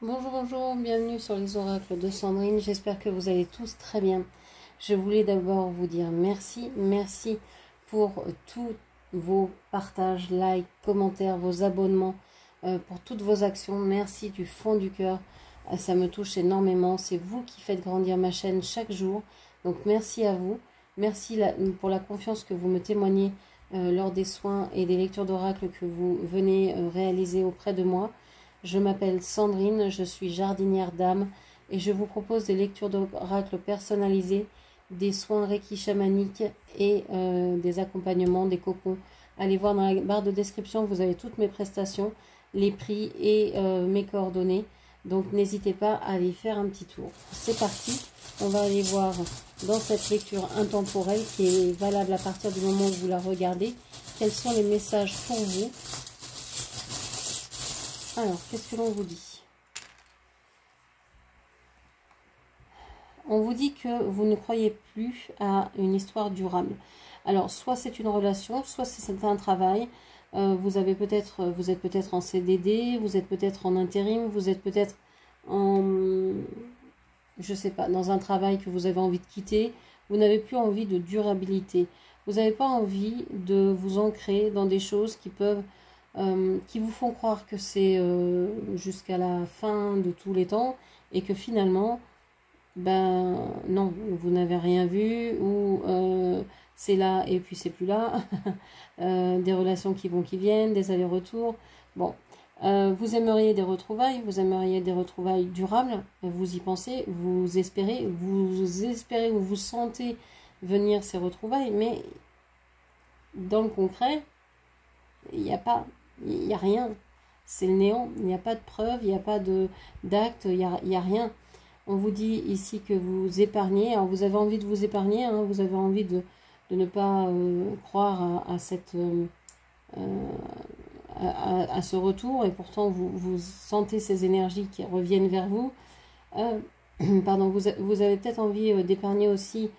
Bonjour, bonjour, bienvenue sur les oracles de Sandrine, j'espère que vous allez tous très bien. Je voulais d'abord vous dire merci pour tous vos partages, likes, commentaires, vos abonnements, pour toutes vos actions, merci du fond du cœur, ça me touche énormément, c'est vous qui faites grandir ma chaîne chaque jour, donc merci à vous, merci pour la confiance que vous me témoignez lors des soins et des lectures d'oracles que vous venez réaliser auprès de moi. Je m'appelle Sandrine, je suis jardinière d'âme et je vous propose des lectures d'oracles personnalisées, des soins Reiki chamaniques et des accompagnements, des cocons. Allez voir dans la barre de description, vous avez toutes mes prestations, les prix et mes coordonnées. Donc n'hésitez pas à aller faire un petit tour. C'est parti, on va aller voir dans cette lecture intemporelle qui est valable à partir du moment où vous la regardez, quels sont les messages pour vous. Alors, qu'est-ce que l'on vous dit? On vous dit que vous ne croyez plus à une histoire durable. Alors, soit c'est une relation, soit c'est un travail. Vous êtes peut-être en CDD, vous êtes peut-être en intérim, vous êtes peut-être en, je sais pas, dans un travail que vous avez envie de quitter. Vous n'avez plus envie de durabilité. Vous n'avez pas envie de vous ancrer dans des choses qui vous font croire que c'est jusqu'à la fin de tous les temps et que finalement, ben non, vous n'avez rien vu ou c'est là et puis c'est plus là. Des relations qui vont, qui viennent, des allers-retours. Bon, vous aimeriez des retrouvailles durables, vous y pensez, vous espérez ou vous sentez venir ces retrouvailles, mais dans le concret, il n'y a rien, c'est le néant, il n'y a pas de preuve, il n'y a pas d'acte, il n'y a rien. On vous dit ici que vous épargnez, alors vous avez envie de vous épargner, hein, vous avez envie de ne pas croire à ce retour, et pourtant vous sentez ces énergies qui reviennent vers vous. Pardon, vous avez peut-être envie d'épargner aussi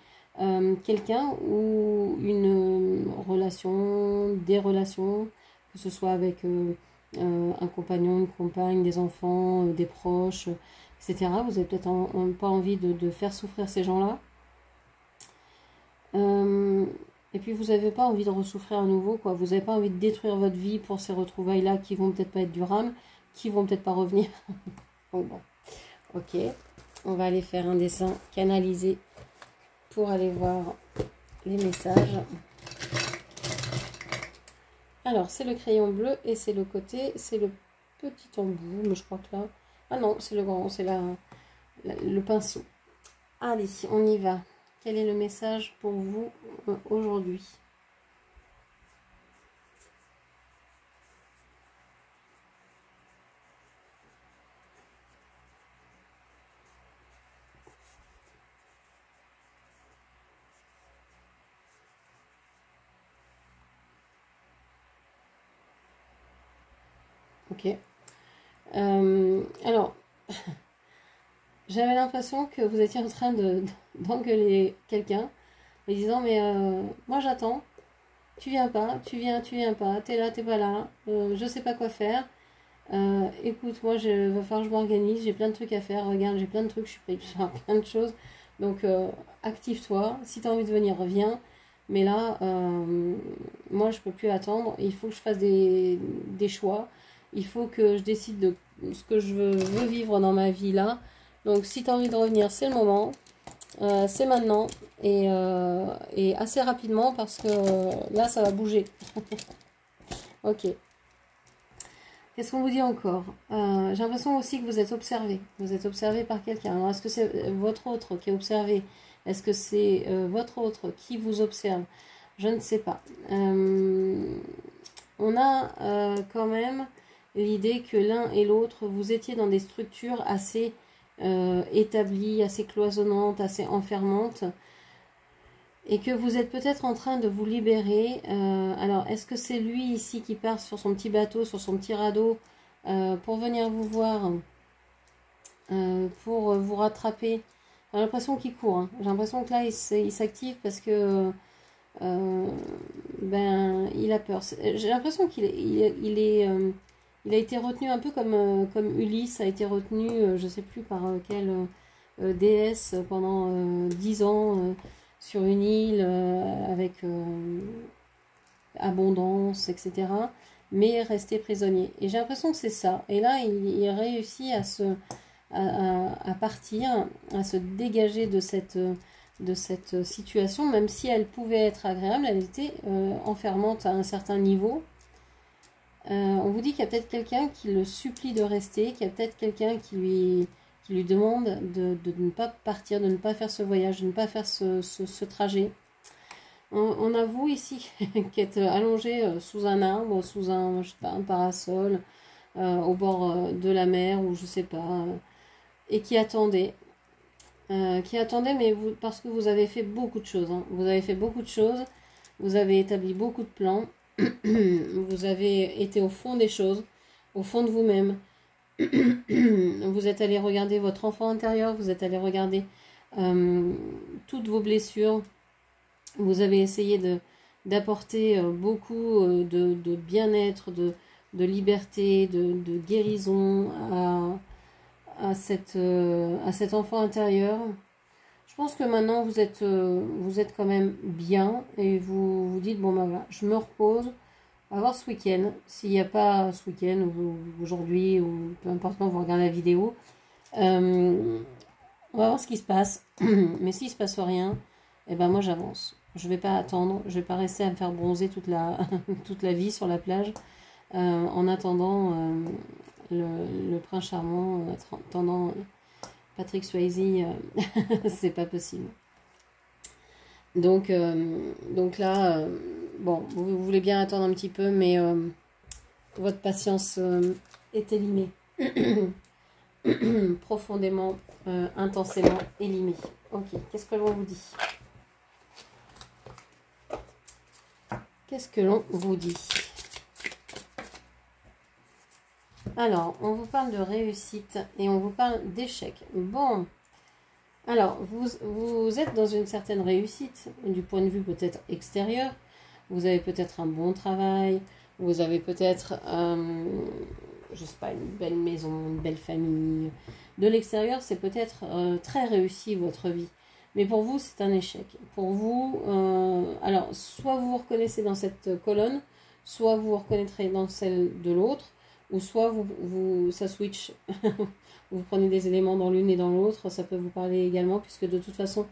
quelqu'un ou une relation, des relations, que ce soit avec un compagnon, une compagne, des enfants, des proches, etc. Vous avez peut-être pas envie de faire souffrir ces gens-là. Et puis vous n'avez pas envie de ressouffrir à nouveau, quoi. Vous n'avez pas envie de détruire votre vie pour ces retrouvailles-là qui vont peut-être pas être durables, qui vont peut-être pas revenir. Donc bon, ok. On va aller faire un dessin canalisé pour aller voir les messages. Alors, c'est le crayon bleu et c'est le côté, c'est le petit embout, mais je crois que là... Ah non, c'est le grand, c'est le pinceau. Allez, on y va. Quel est le message pour vous aujourd'hui? Ok. Alors, j'avais l'impression que vous étiez en train d'engueuler quelqu'un, en disant, mais moi j'attends, tu viens pas, tu viens pas, t'es là, t'es pas là, je sais pas quoi faire. Écoute, moi, va falloir que je m'organise, j'ai plein de trucs à faire, regarde, j'ai plein de trucs, je suis payée pour faire plein de choses. Donc, active-toi, si tu as envie de venir, reviens. Mais là, moi, je peux plus attendre, il faut que je fasse des choix. Il faut que je décide de ce que je veux vivre dans ma vie là. Donc, si tu as envie de revenir, c'est le moment. C'est maintenant et assez rapidement parce que là, ça va bouger. Ok. Qu'est-ce qu'on vous dit encore? J'ai l'impression aussi que vous êtes observé. Vous êtes observé par quelqu'un. Alors, est-ce que c'est votre autre qui est observé? Est-ce que c'est votre autre qui vous observe? Je ne sais pas. On a quand même l'idée que l'un et l'autre, vous étiez dans des structures assez établies, assez cloisonnantes, assez enfermantes. Et que vous êtes peut-être en train de vous libérer. Alors, est-ce que c'est lui ici qui part sur son petit bateau, sur son petit radeau, pour venir vous voir, pour vous rattraper? J'ai l'impression qu'il court. Hein. J'ai l'impression que là, il s'active parce que ben, il a peur. J'ai l'impression qu'il est il a été retenu un peu comme Ulysse a été retenu, je ne sais plus par quelle déesse pendant 10 ans sur une île avec abondance, etc. Mais resté prisonnier. Et j'ai l'impression que c'est ça. Et là, il réussit à partir, à se dégager de cette situation, même si elle pouvait être agréable, elle était enfermante à un certain niveau. On vous dit qu'il y a peut-être quelqu'un qui le supplie de rester, qu'il y a peut-être quelqu'un qui lui demande de ne pas partir, de ne pas faire ce voyage, de ne pas faire ce trajet. On a vous ici qui êtes allongé sous un arbre, sous un, je sais pas, un parasol, au bord de la mer ou je sais pas, et qui attendait. Mais parce que vous avez fait beaucoup de choses. Hein. Vous avez fait beaucoup de choses, vous avez établi beaucoup de plans, vous avez été au fond des choses, au fond de vous-même. Vous êtes allé regarder votre enfant intérieur, vous êtes allé regarder toutes vos blessures. Vous avez essayé d'apporter beaucoup de bien-être, de liberté, de guérison à cet enfant intérieur. Je pense que maintenant vous êtes quand même bien et vous vous dites, bon ben voilà, je me repose, on va voir ce week-end. S'il n'y a pas ce week-end ou aujourd'hui ou peu importe quand vous regardez la vidéo, on va voir ce qui se passe. Mais s'il ne se passe rien, eh ben moi j'avance. Je ne vais pas attendre, je ne vais pas rester à me faire bronzer toute la vie sur la plage en attendant le prince charmant, attendant Patrick Swayze, c'est pas possible. Donc là, bon, vous voulez bien attendre un petit peu, mais votre patience est élimée. Profondément, intensément élimée. Ok, qu'est-ce que l'on vous dit? Qu'est-ce que l'on vous dit? Alors, on vous parle de réussite et on vous parle d'échec. Bon, alors, vous êtes dans une certaine réussite, du point de vue peut-être extérieur. Vous avez peut-être un bon travail, vous avez peut-être, je sais pas, une belle maison, une belle famille. De l'extérieur, c'est peut-être très réussi votre vie. Mais pour vous, c'est un échec. Pour vous, alors, soit vous vous reconnaissez dans cette colonne, soit vous vous reconnaîtrez dans celle de l'autre, ou soit ça switch. Vous prenez des éléments dans l'une et dans l'autre, ça peut vous parler également, puisque de toute façon,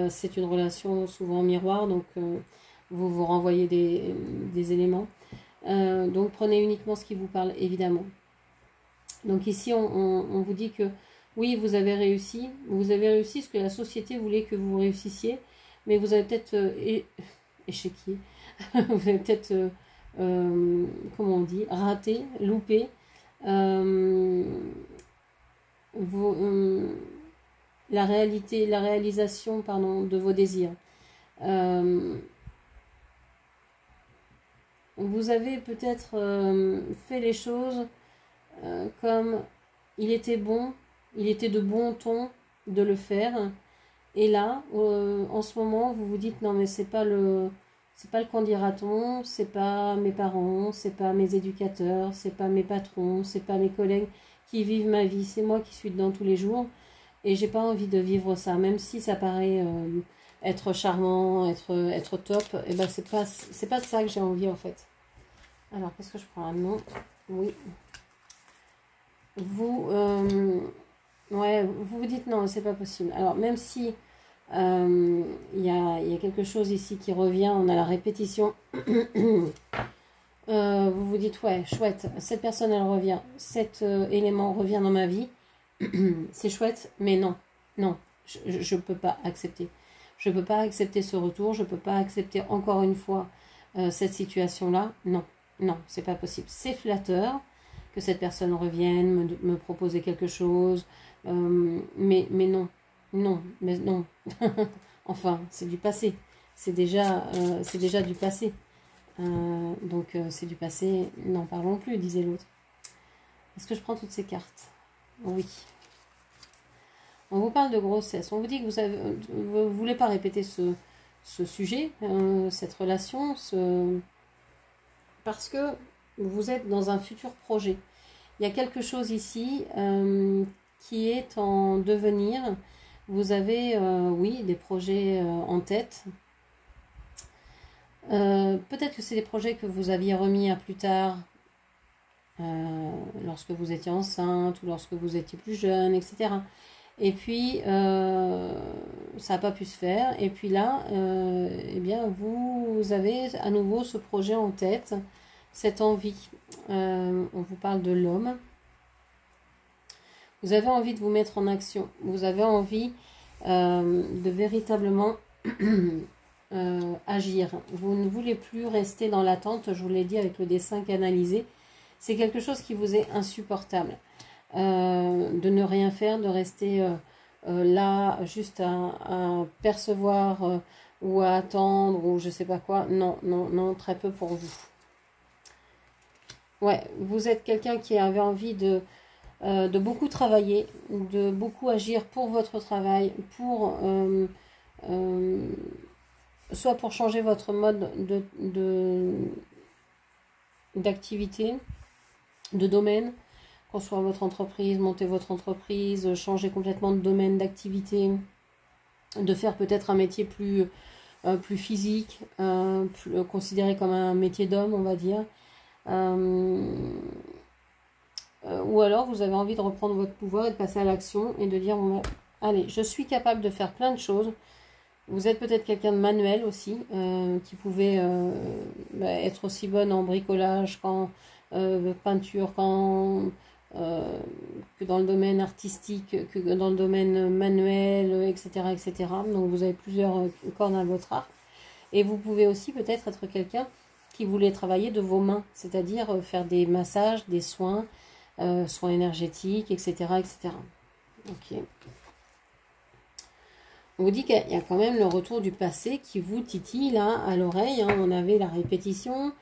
c'est une relation souvent miroir, donc vous vous renvoyez des éléments. Donc prenez uniquement ce qui vous parle, évidemment. Donc ici, on vous dit que oui, vous avez réussi ce que la société voulait que vous réussissiez, mais vous avez peut-être échequé, vous avez peut-être, comment on dit, raté, loupé, la réalisation, pardon, de vos désirs. Vous avez peut-être fait les choses comme il était de bon ton de le faire. Et là, en ce moment, vous vous dites non mais c'est pas le qu'en dira-t-on, c'est pas mes parents, c'est pas mes éducateurs, c'est pas mes patrons, c'est pas mes collègues qui vivent ma vie, c'est moi qui suis dedans tous les jours et j'ai pas envie de vivre ça, même si ça paraît être charmant, être top, et ben c'est pas de ça que j'ai envie en fait. Alors qu'est-ce que je prends? Un nom? Oui. Ouais, vous vous dites non, c'est pas possible. Alors même si y a quelque chose ici qui revient, on a la répétition. Vous vous dites ouais, chouette, cette personne elle revient, cet élément revient dans ma vie, c'est chouette, mais non, je peux pas accepter. Je peux pas accepter ce retour, je peux pas accepter encore une fois cette situation-là. Non, c'est pas possible. C'est flatteur que cette personne revienne, me proposer quelque chose, mais non. Enfin, c'est du passé. C'est déjà du passé. Donc, c'est du passé. N'en parlons plus, disait l'autre. Est-ce que je prends toutes ces cartes? Oui. On vous parle de grossesse. On vous dit que vous voulez pas répéter ce sujet, cette relation, parce que vous êtes dans un futur projet. Il y a quelque chose ici qui est en devenir. Vous avez, oui, des projets en tête. Peut-être que c'est des projets que vous aviez remis à plus tard, lorsque vous étiez enceinte ou lorsque vous étiez plus jeune, etc. Et puis, ça n'a pas pu se faire. Et puis là, eh bien, vous avez à nouveau ce projet en tête, cette envie. On vous parle de l'homme. Vous avez envie de vous mettre en action. Vous avez envie de véritablement agir. Vous ne voulez plus rester dans l'attente, je vous l'ai dit avec le dessin canalisé. C'est quelque chose qui vous est insupportable. De ne rien faire, de rester là juste à percevoir ou à attendre ou je sais pas quoi. Non, non, non, très peu pour vous. Ouais, vous êtes quelqu'un qui avait envie de beaucoup travailler, de beaucoup agir pour votre travail, pour soit pour changer votre mode d'activité, de domaine, construire votre entreprise, monter votre entreprise, changer complètement de domaine d'activité, de faire peut-être un métier plus physique, considéré comme un métier d'homme, on va dire. Ou alors vous avez envie de reprendre votre pouvoir et de passer à l'action et de dire bon, allez, je suis capable de faire plein de choses. Vous êtes peut-être quelqu'un de manuel aussi, qui pouvait être aussi bonne en bricolage qu'en peinture, que dans le domaine artistique, que dans le domaine manuel, etc., etc. Donc vous avez plusieurs cordes à votre arc. Et vous pouvez aussi peut-être être quelqu'un qui voulait travailler de vos mains, c'est-à-dire faire des massages, des soins, soins énergétiques, etc., etc. Ok. On vous dit qu'il y a quand même le retour du passé qui vous titille là à l'oreille. Hein. On avait la répétition.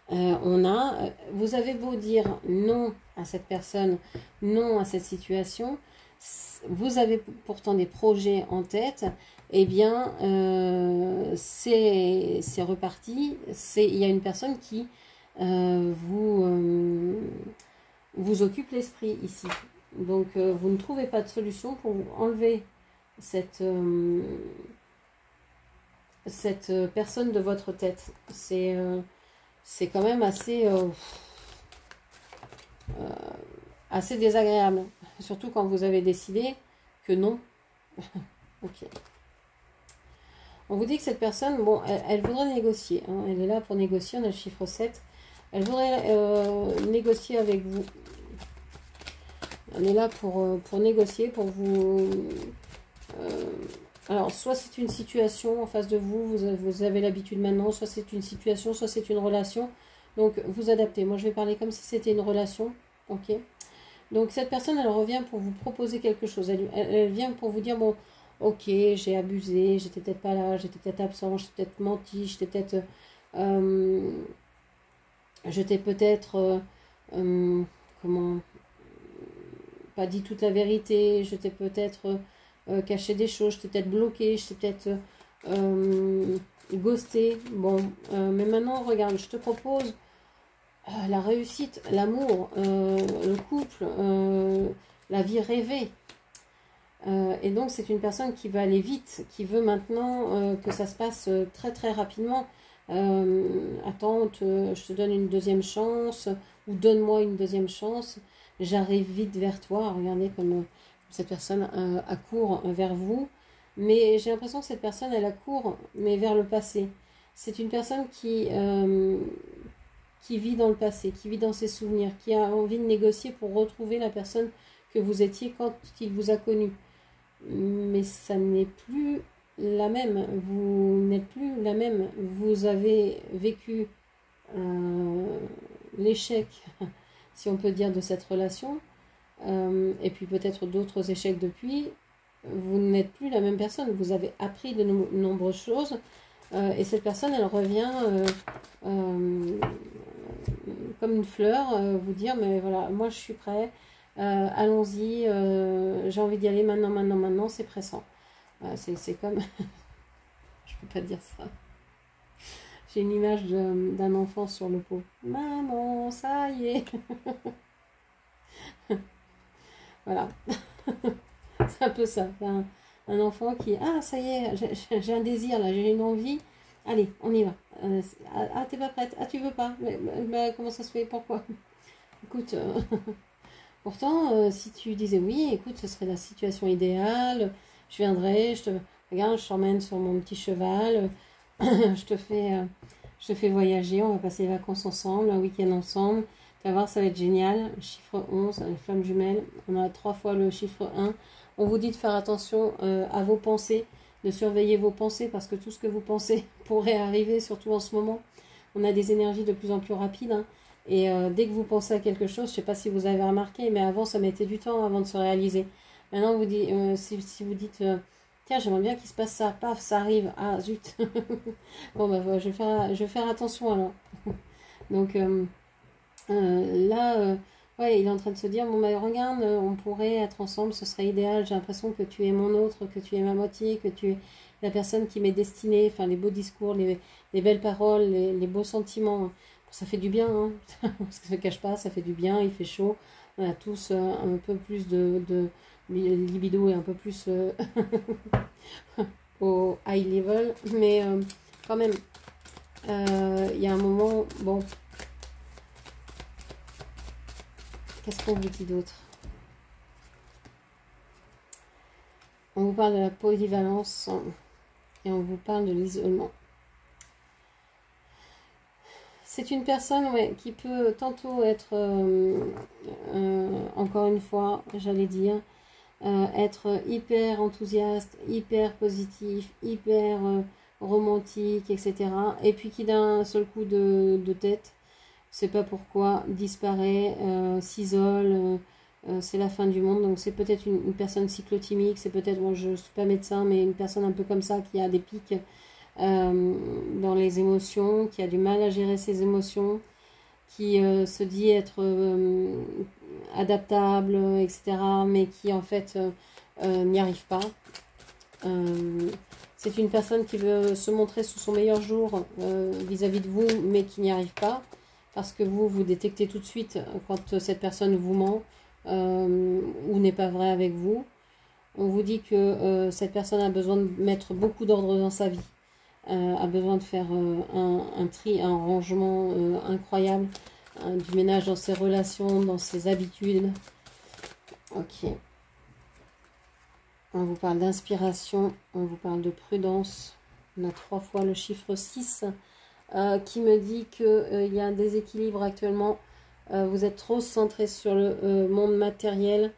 Vous avez beau dire non à cette personne, non à cette situation, vous avez pourtant des projets en tête. Eh bien, c'est reparti. Il y a une personne qui vous occupe l'esprit ici. Donc, vous ne trouvez pas de solution pour vous enlever cette personne de votre tête. C'est quand même assez désagréable. Surtout quand vous avez décidé que non. Ok. On vous dit que cette personne, bon, elle voudrait négocier. Hein, elle est là pour négocier, on a le chiffre 7. Elle voudrait négocier avec vous. Elle est là pour négocier, pour vous... alors, soit c'est une situation en face de vous, vous avez l'habitude maintenant, soit c'est une situation, soit c'est une relation. Donc, vous adaptez. Moi, je vais parler comme si c'était une relation. Ok. Donc, cette personne, elle revient pour vous proposer quelque chose. Elle vient pour vous dire, bon, ok, j'ai abusé, j'étais peut-être pas là, j'étais peut-être absent, j'étais peut-être menti, j'étais peut-être... comment... pas dit toute la vérité, j'étais peut-être... cacher des choses, j'étais peut-être bloquée, j'étais peut-être ghostée. Bon, mais maintenant, regarde, je te propose la réussite, l'amour, le couple, la vie rêvée. Et donc, c'est une personne qui va aller vite, qui veut maintenant que ça se passe très très rapidement. Attends, je te donne une deuxième chance, ou donne-moi une deuxième chance. J'arrive vite vers toi. Regardez comme... cette personne accourt vers vous, mais j'ai l'impression que cette personne, elle accourt, mais vers le passé. C'est une personne qui vit dans le passé, qui vit dans ses souvenirs, qui a envie de négocier pour retrouver la personne que vous étiez quand il vous a connu. Mais ça n'est plus la même. Vous n'êtes plus la même. Vous avez vécu l'échec, si on peut dire, de cette relation. Et puis peut-être d'autres échecs depuis, vous n'êtes plus la même personne, vous avez appris de nombreuses choses, et cette personne, elle revient comme une fleur, vous dire, mais voilà, moi je suis prêt, allons-y, j'ai envie d'y aller maintenant, c'est pressant. C'est comme... je peux pas dire ça. J'ai une image d'un enfant sur le pot. Maman, ça y est. Voilà. C'est un peu ça. Un enfant qui... Ah, ça y est, j'ai un désir là, j'ai une envie. Allez, on y va. Ah, t'es pas prête. Ah, tu veux pas. Mais comment ça se fait? Pourquoi? Écoute, pourtant, si tu disais oui, écoute, ce serait la situation idéale. Je viendrai, regarde, je t'emmène sur mon petit cheval. Je te fais voyager. On va passer les vacances ensemble, un week-end ensemble. Tu vas voir, ça va être génial. Chiffre 11, les flammes jumelles. On a 3 fois le chiffre 1. On vous dit de faire attention à vos pensées, de surveiller vos pensées parce que tout ce que vous pensez pourrait arriver, surtout en ce moment. On a des énergies de plus en plus rapides. Hein, et dès que vous pensez à quelque chose, je ne sais pas si vous avez remarqué, mais avant, ça mettait du temps avant de se réaliser. Maintenant, vous dites, si vous dites, tiens, j'aimerais bien qu'il se passe ça, paf, ça arrive. Ah, zut. Bon, bah, je vais faire attention alors. Donc, là, ouais, il est en train de se dire, bon, bah, regarde, on pourrait être ensemble, ce serait idéal. J'ai l'impression que tu es mon autre, que tu es ma moitié, que tu es la personne qui m'est destinée. Enfin, les beaux discours, les belles paroles, les beaux sentiments. Ça fait du bien, hein. Parce que ça ne cache pas, ça fait du bien, il fait chaud. On a tous un peu plus de libido et un peu plus au high level. Mais quand même, il y a un moment, bon, qu'est-ce qu'on vous dit d'autre? On vous parle de la polyvalence et on vous parle de l'isolement. C'est une personne qui peut tantôt être, encore une fois, j'allais dire, être hyper enthousiaste, hyper positif, hyper romantique, etc. Et puis qui d'un seul coup de tête, je sais pas pourquoi, disparaît, s'isole, c'est la fin du monde. Donc c'est peut-être une personne cyclotimique, c'est peut-être, bon, je ne suis pas médecin, mais une personne un peu comme ça qui a des pics dans les émotions, qui a du mal à gérer ses émotions, qui se dit être adaptable, etc., mais qui en fait n'y arrive pas. C'est une personne qui veut se montrer sous son meilleur jour vis-à-vis de vous, mais qui n'y arrive pas, parce que vous détectez tout de suite quand cette personne vous ment ou n'est pas vrai avec vous. On vous dit que cette personne a besoin de mettre beaucoup d'ordre dans sa vie, a besoin de faire un tri, un rangement incroyable, du ménage dans ses relations, dans ses habitudes. Ok. On vous parle d'inspiration, on vous parle de prudence. On a 3 fois le chiffre 6 qui me dit qu'il y a un déséquilibre actuellement. Vous êtes trop centré sur le monde matériel.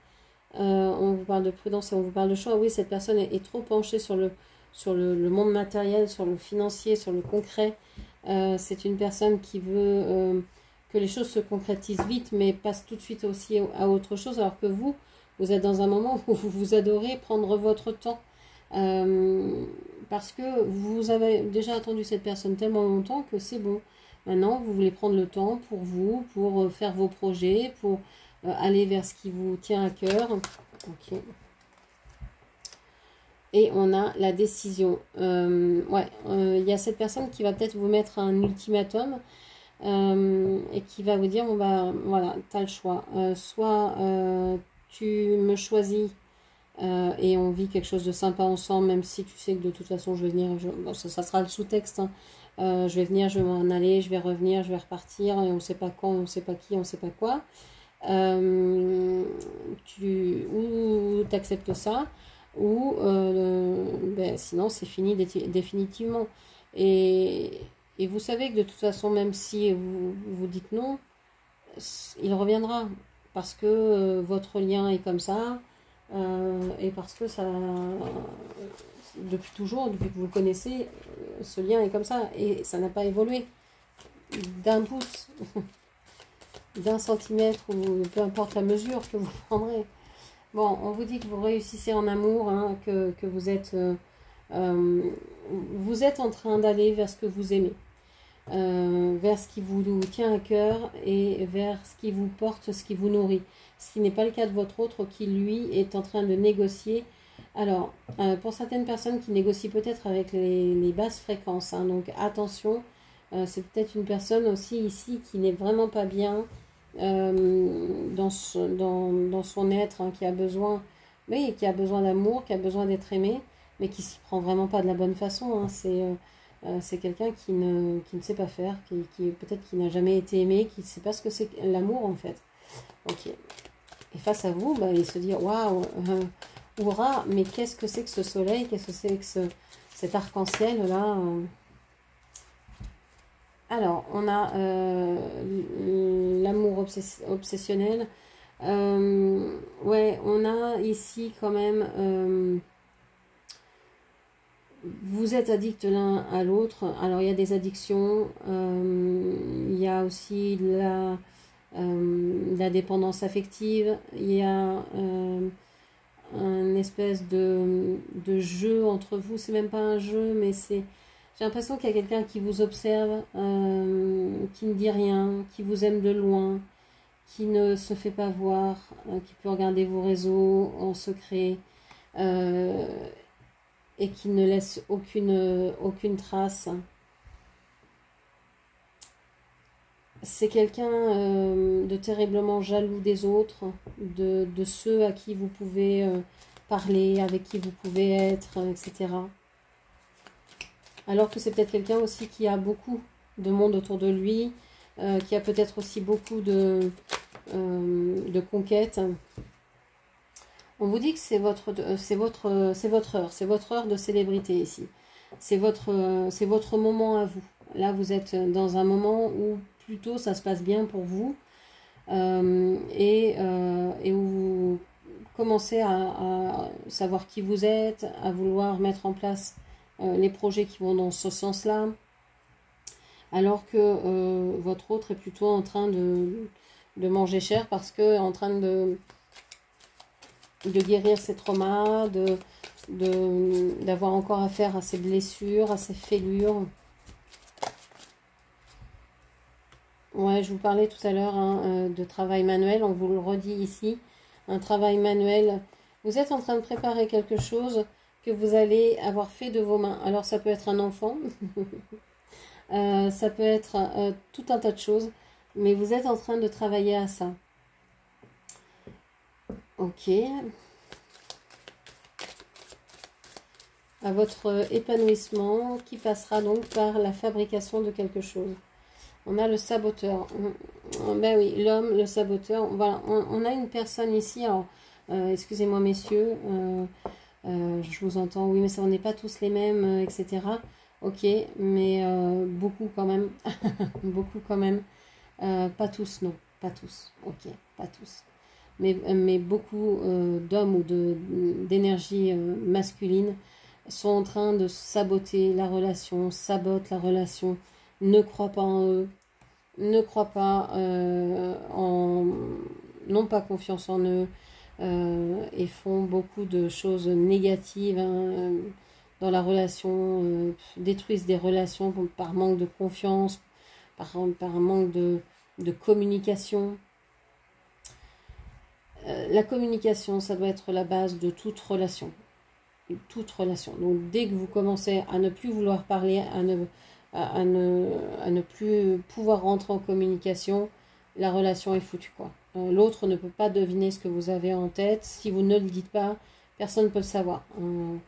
On vous parle de prudence et on vous parle de choix. Oui, cette personne est trop penchée sur le monde matériel, sur le financier, sur le concret. C'est une personne qui veut que les choses se concrétisent vite, mais passe tout de suite aussi à autre chose, alors que vous êtes dans un moment où vous adorez prendre votre temps. Parce que vous avez déjà attendu cette personne tellement longtemps que c'est bon. Maintenant, vous voulez prendre le temps pour vous, pour faire vos projets, pour aller vers ce qui vous tient à cœur. Ok. Et on a la décision. Il y a cette personne qui va peut-être vous mettre un ultimatum et qui va vous dire, bon bah voilà, tu as le choix. Soit tu me choisis et on vit quelque chose de sympa ensemble, même si tu sais que de toute façon je vais venir, bon, ça sera le sous-texte, hein. Je vais venir, je vais m'en aller, je vais revenir, je vais repartir, et on ne sait pas quand, on ne sait pas qui, on ne sait pas quoi. Ou tu acceptes ça, ou sinon c'est fini définitivement. Et vous savez que de toute façon, même si vous dites non, il reviendra, parce que votre lien est comme ça, et parce que ça, depuis toujours, depuis que vous le connaissez, ce lien est comme ça, et ça n'a pas évolué d'un pouce, d'un centimètre, ou peu importe la mesure que vous prendrez. Bon, on vous dit que vous réussissez en amour, hein, que vous êtes en train d'aller vers ce que vous aimez, vers ce qui vous tient à cœur et vers ce qui vous porte, ce qui vous nourrit. Ce qui n'est pas le cas de votre autre qui, lui, est en train de négocier. Alors, pour certaines personnes qui négocient peut-être avec les basses fréquences, hein, donc attention, C'est peut-être une personne aussi ici qui n'est vraiment pas bien dans son être, hein, qui a besoin, oui, qui a besoin d'amour, qui a besoin d'être aimé, mais qui s'y prend vraiment pas de la bonne façon. Hein. C'est quelqu'un qui ne sait pas faire, qui peut-être qui n'a jamais été aimé, qui ne sait pas ce que c'est l'amour en fait. Ok. Et face à vous, bah, il se dit waouh, hurrah, mais qu'est-ce que c'est que ce soleil, qu'est-ce que c'est que cet arc-en-ciel là Alors, on a l'amour obsessionnel. Ouais, on a ici quand même... vous êtes addicts l'un à l'autre. Alors, il y a des addictions. Il y a aussi la dépendance affective. Il y a un espèce de jeu entre vous. C'est même pas un jeu, mais c'est... J'ai l'impression qu'il y a quelqu'un qui vous observe, qui ne dit rien, qui vous aime de loin, qui ne se fait pas voir, qui peut regarder vos réseaux en secret et qui ne laisse aucune trace. C'est quelqu'un de terriblement jaloux des autres, de ceux à qui vous pouvez parler, avec qui vous pouvez être, etc. Alors que c'est peut-être quelqu'un aussi qui a beaucoup de monde autour de lui, qui a peut-être aussi beaucoup de conquêtes. On vous dit que c'est votre heure de célébrité ici. C'est votre moment à vous. Là, vous êtes dans un moment où plutôt ça se passe bien pour vous et où vous commencez à savoir qui vous êtes, à vouloir mettre en place les projets qui vont dans ce sens-là, alors que votre autre est plutôt en train de manger cher parce que en train de guérir ses traumas, d'avoir encore affaire à ses blessures, à ses fêlures. Ouais, je vous parlais tout à l'heure hein, de travail manuel, on vous le redit ici, un travail manuel. Vous êtes en train de préparer quelque chose que vous allez avoir fait de vos mains. Alors ça peut être un enfant, ça peut être tout un tas de choses, mais vous êtes en train de travailler à ça. Ok. À votre épanouissement qui passera donc par la fabrication de quelque chose. On a le saboteur. Ben oui, l'homme, le saboteur. Voilà, on a une personne ici. Alors, excusez-moi messieurs, je vous entends. Oui, mais ça, on n'est pas tous les mêmes, etc. Ok, mais beaucoup quand même. Beaucoup quand même. Pas tous, non. Pas tous. Ok, pas tous. Mais beaucoup d'hommes ou d'énergie masculine sont en train de saboter la relation, sabotent la relation, ne croient pas en eux, ne croient pas n'ont pas confiance en eux et font beaucoup de choses négatives hein, dans la relation, détruisent des relations par manque de confiance, par manque de communication. La communication, ça doit être la base de toute relation. Toute relation. Donc dès que vous commencez à ne plus vouloir parler, à ne plus pouvoir rentrer en communication, la relation est foutue quoi. L'autre ne peut pas deviner ce que vous avez en tête. Si vous ne le dites pas, personne ne peut le savoir. On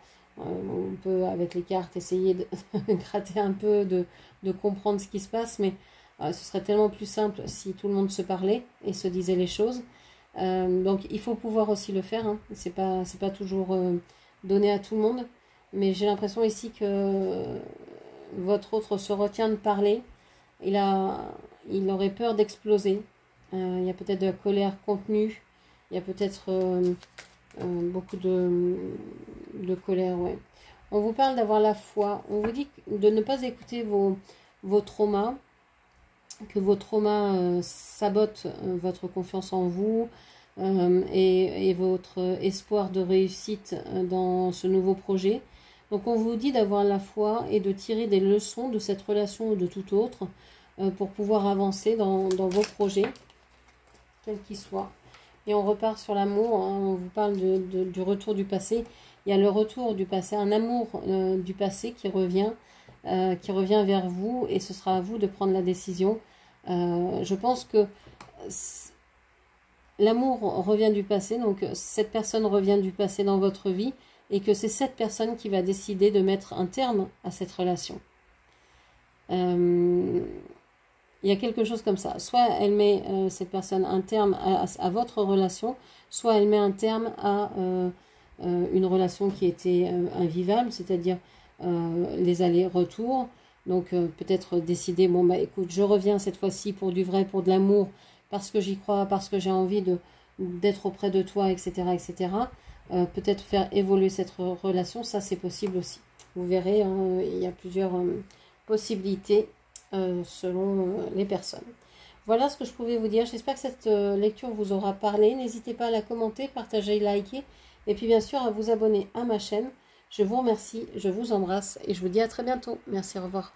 peut avec les cartes essayer de gratter un peu, de comprendre ce qui se passe, mais ce serait tellement plus simple si tout le monde se parlait et se disait les choses. Donc il faut pouvoir aussi le faire, hein. C'est pas toujours donné à tout le monde, mais j'ai l'impression ici que votre autre se retient de parler. Il aurait peur d'exploser. Il y a peut-être de la colère contenue, il y a peut-être beaucoup de colère, ouais. On vous parle d'avoir la foi, on vous dit de ne pas écouter vos traumas, que vos traumas sabotent votre confiance en vous et votre espoir de réussite dans ce nouveau projet. Donc on vous dit d'avoir la foi et de tirer des leçons de cette relation ou de tout autre pour pouvoir avancer dans vos projets, quels qu'ils soient. Et on repart sur l'amour, hein, on vous parle du retour du passé. Il y a le retour du passé, un amour du passé qui revient qui revient vers vous et ce sera à vous de prendre la décision. Je pense que l'amour revient du passé, donc cette personne revient du passé dans votre vie et que c'est cette personne qui va décider de mettre un terme à cette relation. Il y a quelque chose comme ça. Soit elle met cette personne un terme à votre relation, soit elle met un terme à une relation qui était invivable, c'est-à-dire les allers-retours. Donc peut-être décider, bon bah écoute, je reviens cette fois-ci pour du vrai, pour de l'amour, parce que j'y crois, parce que j'ai envie d'être auprès de toi, etc. etc. Peut-être faire évoluer cette relation, ça c'est possible aussi. Vous verrez, hein, il y a plusieurs possibilités selon les personnes. Voilà ce que je pouvais vous dire. J'espère que cette lecture vous aura parlé. N'hésitez pas à la commenter, partager, liker. Et puis bien sûr à vous abonner à ma chaîne. Je vous remercie, je vous embrasse et je vous dis à très bientôt. Merci, au revoir.